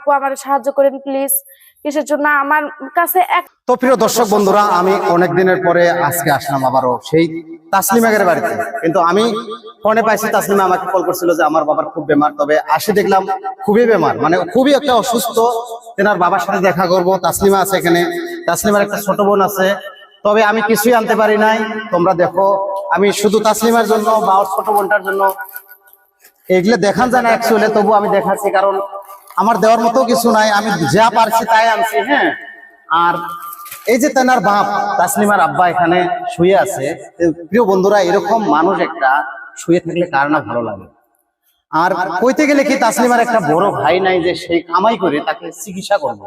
অল্প আমার সাহায্য করেন প্লিজ। কিসের জন্য আমার কাছে তো প্রিয় দর্শক বন্ধুরা, আমি অনেক দিনের পরে আজকে আসলাম আবারও সেই তাসলিমাদের বাড়িতে। কিন্তু আমি ফোনে পাইছি, তাসলিমা আমাকে কল করছিল যে আমার বাবার খুব বেমার। তবে আসে দেখলাম খুবই বেমার, মানে খুবই একটা অসুস্থ। তেনার বাবার সাথে দেখা করব। তাসলিমা আছে এখানে, তাসলিমার একটা ছোট বোন আছে। তবে আমি কিছুই আনতে পারি নাই। তোমরা দেখো, আমি শুধু তাসলিমার জন্য বা ওর ছোট বোনটার জন্য এগুলো দেখান যায় না অ্যাকচুয়ালি, তবু আমি দেখাচ্ছি, কারণ আমার দেওয়ার মতো কিছু নাই। আমি যা পারছি তাই আনছি। হ্যাঁ, আর এই যে তেনার বাপ তাসলিমার আব্বা এখানে শুয়ে আছে। প্রিয় বন্ধুরা, এরকম মানুষ একটা শুয়ে থাকলে কার না ভালো লাগে। আর কইতে গেলে কি, তাসলিমার একটা বড় ভাই নাই যে সেই কামাই করে তাকে চিকিৎসা করব।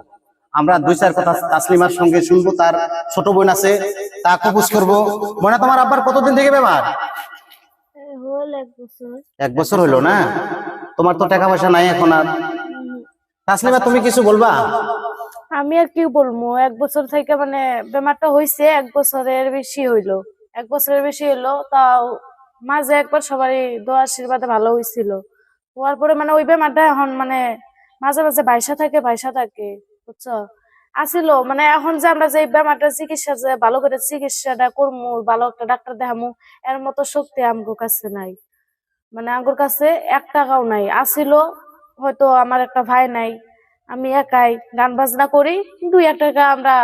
আমরা দুই চার কথা তাসলিমার সঙ্গে শুনবো। তার ছোট বোন আছে, তা কুপুস করবো। মনে তোমার আব্বার কতদিন থেকে বেমার? 1 বছর হইলো না? তোমার তো টাকা পয়সা নাই এখন। আর তাসলিমা, তুমি কিছু বলবা? আমি আর কি বলবো, 1 বছর থেকে মানে বেমারটা হয়েছে, 1 বছরের বেশি হইলো। 1 বছরের বেশি হইলো, তাও মাঝে একবার সবারই দোয়া আশীর্বাদে ভালো হয়েছিল। হওয়ার পরে মানে ওই বেমারটা এখন মানে মাঝে মাঝে বাইসা থাকে বুঝছো, আসিল। মানে এখন যে আমরা যে বেমারটা চিকিৎসা যে ভালো করে চিকিৎসাটা করবো, ভালো একটা ডাক্তার দেখামু, এর মতো শক্তি আমগোর কাছে নাই। মানে আমগোর কাছে 1 টাকাও নাই। আসিল হয়তো আমার একটা ভাই নাই, আমি একাই গান বাজনা করি, 2-1 টাকা আমরা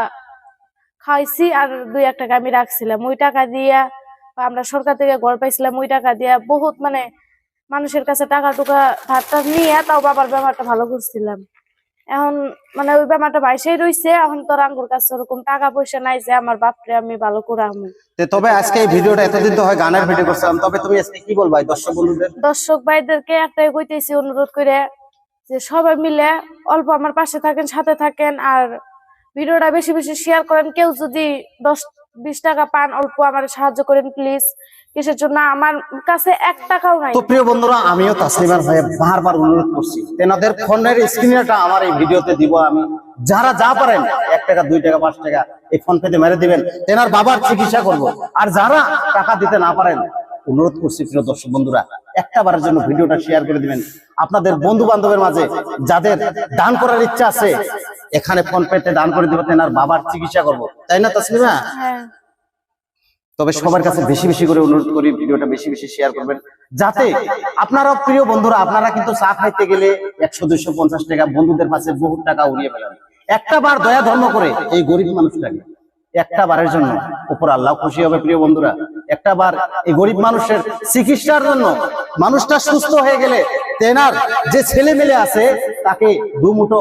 খাইছি, আর 2-1 টাকা আমি রাখছিলাম। ওই টাকা দিয়া আমরা সরকার থেকে ঘর পাইছিলাম, ওই টাকা দিয়া বহুত মানে মানুষের কাছে টাকা টুকা ধারটা নিয়ে তাও বাবার বেমারটা ভালো করছিলাম। এখন মানে ওই বেমারটা বাইসেই রয়েছে। এখন তো আঙ্গুর কাছে ওরকম টাকা পয়সা নাই যে আমার বাপরে আমি ভালো করে আমু। তবে আজকে এই ভিডিওটা, এতদিন তো হয় গানের ভিডিও করছিলাম, তবে তুমি আজকে কি বলবা দর্শক বন্ধুদের? দর্শক ভাইদেরকে একটাই কইতেছি, অনুরোধ করে যে সবাই মিলে অল্প আমার পাশে থাকেন, সাথে থাকেন, আর ভিডিওটা বেশি বেশি শেয়ার করেন। কেউ যদি 10-20 টাকা পান, অল্প আমার সাহায্য করেন প্লিজ। কিসের জন্য আমার কাছে 1 টাকাও নাই। তো প্রিয় বন্ধুরা, আমিও তাসলিমার ভাই বারবার অনুরোধ করছি, তেনাদের ফোনের স্ক্রিনটা আমার এই ভিডিওতে দিব আমি। যারা যা পারেন 1 টাকা 2 টাকা 5 টাকা এই ফোন পেতে মেরে দিবেন, তেনার বাবার চিকিৎসা করব। আর যারা টাকা দিতে না পারেন, অনুরোধ করছি প্রিয় দর্শক বন্ধুরা, একটা বারের জন্য ভিডিওটা শেয়ার করে দিবেন আপনাদের বন্ধু বান্ধবের মাঝে। যাদের দান করার ইচ্ছা আছে, এখানে ফোন পেতে দান করে দিবেন, তেনার বাবার চিকিৎসা করব। তাই না তাসলিমা? হ্যাঁ। তবে সবার কাছে বেশি বেশি করে অনুরোধ করি, ভিডিওটা বেশি বেশি শেয়ার করবেন, যাতে আপনারা প্রিয় বন্ধুরা, আপনারা কিন্তু চা খাইতে গেলে 100-250 টাকা বন্ধুদের পাশে বহুত টাকা উড়িয়ে ফেলেন। একটা বার দয়া ধর্ম করে এই গরিব মানুষটাকে একটা বারের জন্য উপর আল্লাহ খুশি হবে। প্রিয় বন্ধুরা, একটা বার এই গরিব মানুষের চিকিৎসার জন্য, মানুষটা সুস্থ হয়ে গেলে তেনার যে ছেলে মেলে আছে তাকে 2 মুঠো